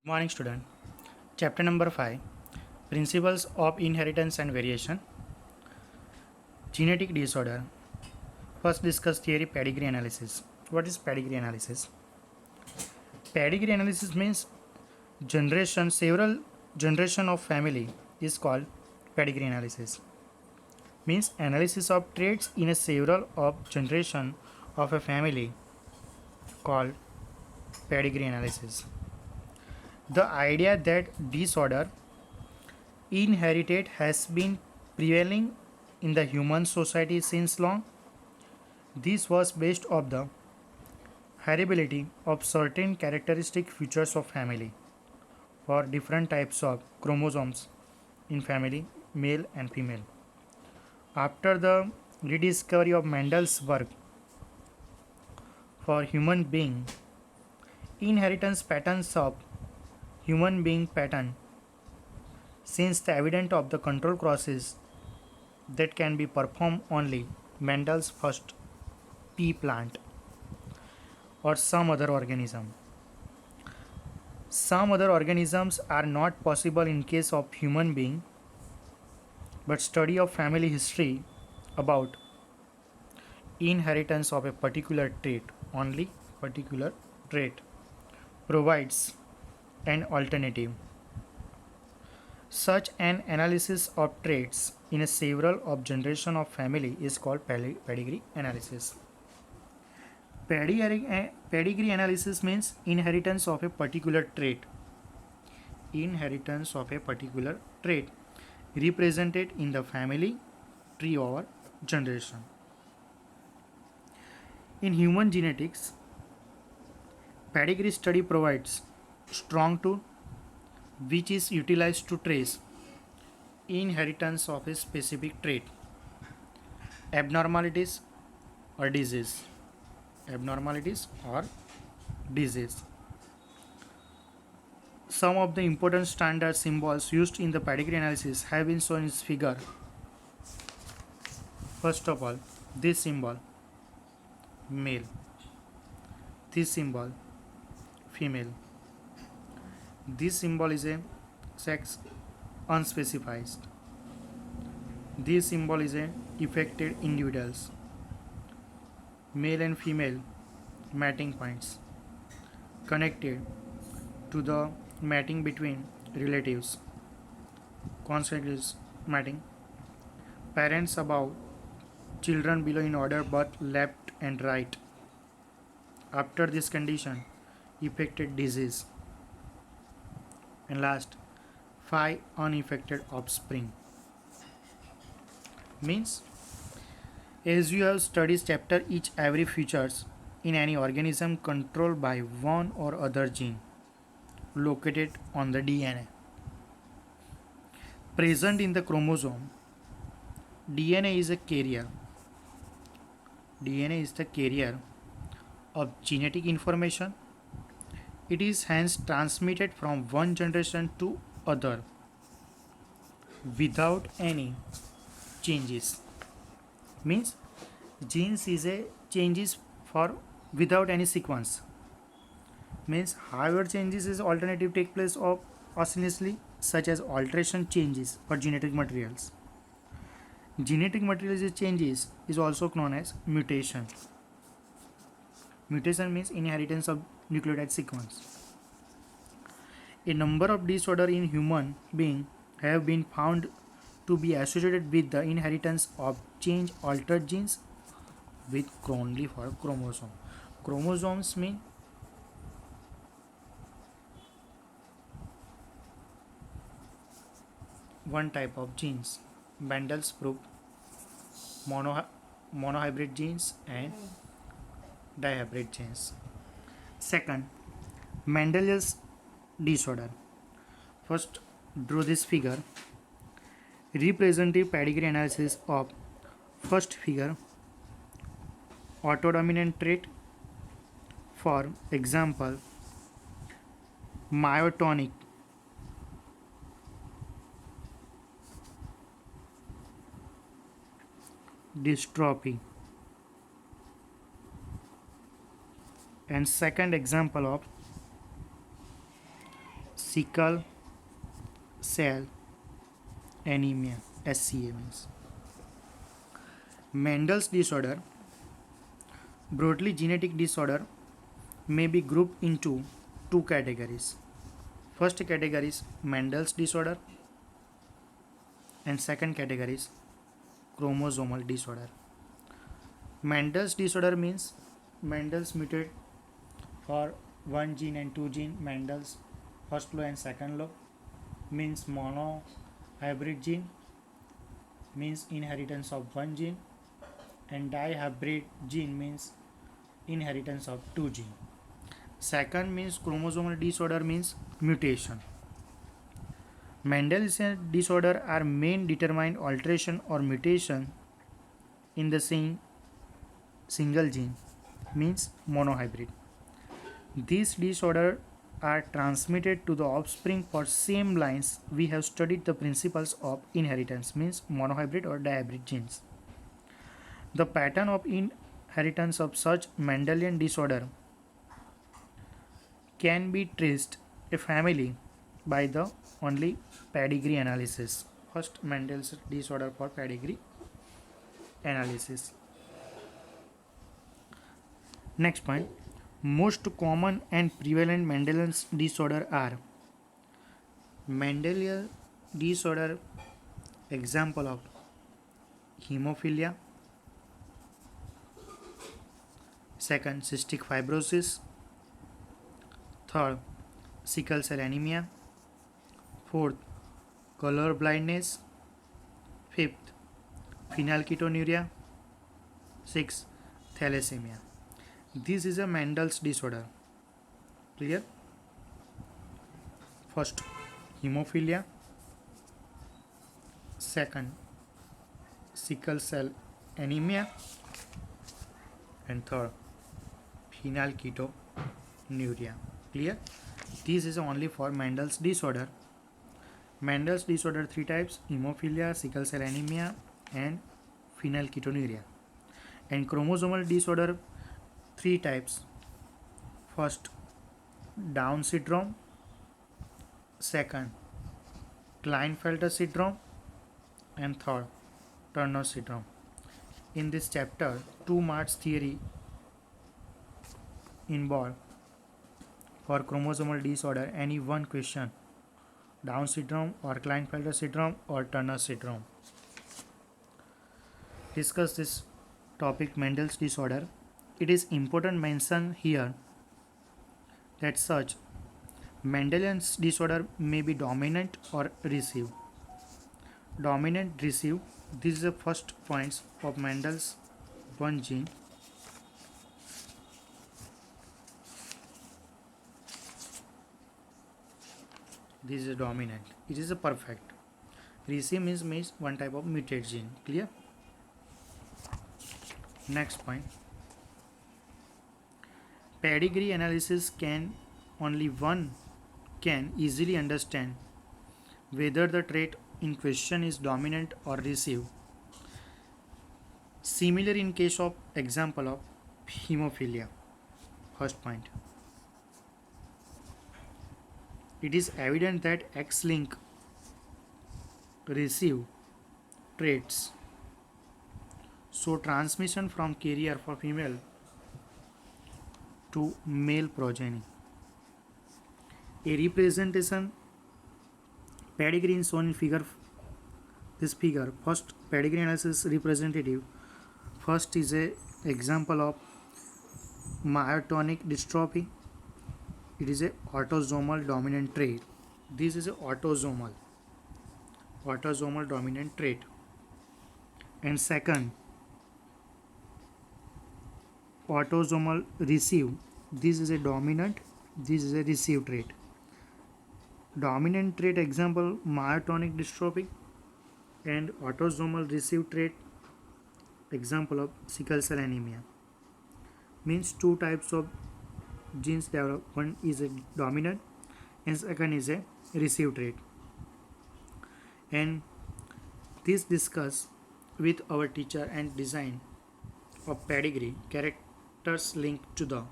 Morning, student. Chapter number 5, Principles of Inheritance and Variation. Genetic Disorder. First discuss theory pedigree analysis. What is pedigree analysis? Pedigree analysis means several generation of family is called pedigree analysis. Means analysis of traits in a several of generation of a family called pedigree analysis. The idea that disorder inherited has been prevailing in the human society since long. This was based on the heritability of certain characteristic features of family for different types of chromosomes in family, male and female. After the rediscovery of Mendel's work for human being, inheritance patterns of human being pattern since the evidence of the control crosses that can be performed only Mendel's first pea plant or some other organism. Some other organisms are not possible in case of human being, but study of family history about inheritance of a particular trait, only particular trait, provides an alternative. Such an analysis of traits in a several of generation of family is called pedigree analysis. Pedigree analysis means inheritance of a particular trait. Inheritance of a particular trait represented in the family tree over generation. In human genetics, pedigree study provides strong tool which is utilized to trace inheritance of a specific trait, abnormalities or disease. Abnormalities or disease. Some of the important standard symbols used in the pedigree analysis have been shown in this figure. First of all, this symbol male, this symbol female, this symbol is a sex unspecified, this symbol is a affected individuals, male and female mating points connected to the mating between relatives, consequences mating, parents above, children below in order but left and right. After this condition, affected disease, and last, 5 unaffected offspring. Means, as you have studied chapter each every features in any organism controlled by one or other gene located on the DNA present in the chromosome. DNA is a carrier. DNA is the carrier of genetic information. It is hence transmitted from one generation to other without any changes. Means genes is a changes for without any sequence. Means however changes is alternative take place of oscillationally such as alteration changes for genetic materials. Genetic materials changes is also known as mutation. Mutation means inheritance of nucleotide sequence. A number of disorders in human being have been found to be associated with the inheritance of change altered genes with only for chromosome. Chromosomes mean one type of genes. Mendel's proof monohybrid genes and dihybrid genes. Second, Mendel's disorder. First, draw this figure. Representative pedigree analysis of first figure autodominant trait, for example myotonic dystrophy, and second example of sickle cell anemia, SCA means. Mendel's disorder, broadly genetic disorder, may be grouped into two categories. First category is Mendel's disorder and second category is chromosomal disorder. Mendel's disorder means Mendel's mutate for one gene and two gene, Mendel's first law and second law, means monohybrid gene means inheritance of one gene, and dihybrid gene means inheritance of two gene. Second means chromosomal disorder means mutation. Mendel's disorder are main determined alteration or mutation in the same single gene means monohybrid. These disorders are transmitted to the offspring for same lines. We have studied the principles of inheritance means monohybrid or dihybrid genes. The pattern of inheritance of such Mendelian disorder can be traced a family by the only pedigree analysis. First Mendel's disorder for pedigree analysis. Next point, most common and prevalent Mendelian disorder are Mendelian disorder, example of hemophilia, second cystic fibrosis, third sickle cell anemia, fourth color blindness, fifth phenylketonuria, sixth thalassemia. This is a Mendel's disorder. Clear? First hemophilia, second sickle cell anemia, and third phenylketonuria. Clear? This is only for Mendel's disorder. Mendel's disorder three types: hemophilia, sickle cell anemia, and phenylketonuria. And chromosomal disorder three types: first Down syndrome, second Klinefelter syndrome, and third Turner syndrome. In this chapter, 2 marks theory involved. For chromosomal disorder, any one question: Down syndrome or Klinefelter syndrome or Turner syndrome. Discuss this topic, Mendel's disorder. It is important mention here that such Mendelian's disorder may be dominant or recessive. Dominant, recessive. This is the first points of Mendel's one gene. This is a dominant. It is a perfect. Recessive means one type of mutate gene. Clear? Next point. Pedigree analysis can easily understand whether the trait in question is dominant or recessive. Similar in case of example of hemophilia. First point. It is evident that X-linked recessive traits show transmission from carrier for female to male progeny. A representation pedigree is shown in figure. This figure, first pedigree analysis representative. First is a example of myotonic dystrophy. It is a autosomal dominant trait. This is a autosomal dominant trait. And second, autosomal recessive. This is a dominant, this is a recessive trait. Dominant trait example myotonic dystrophy, and autosomal recessive trait example of sickle cell anemia. Means two types of genes develop. One is a dominant and second is a recessive trait. And this discuss with our teacher and design of pedigree characters linked to the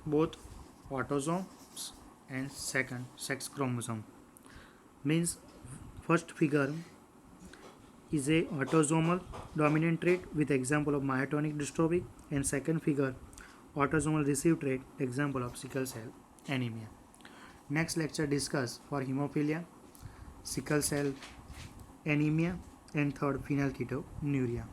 both autosomes and second sex chromosome. Means first figure is a autosomal dominant trait with example of myotonic dystrophy, and second figure autosomal recessive trait, example of sickle cell anemia. Next lecture discuss for hemophilia, sickle cell anemia, and third phenylketonuria.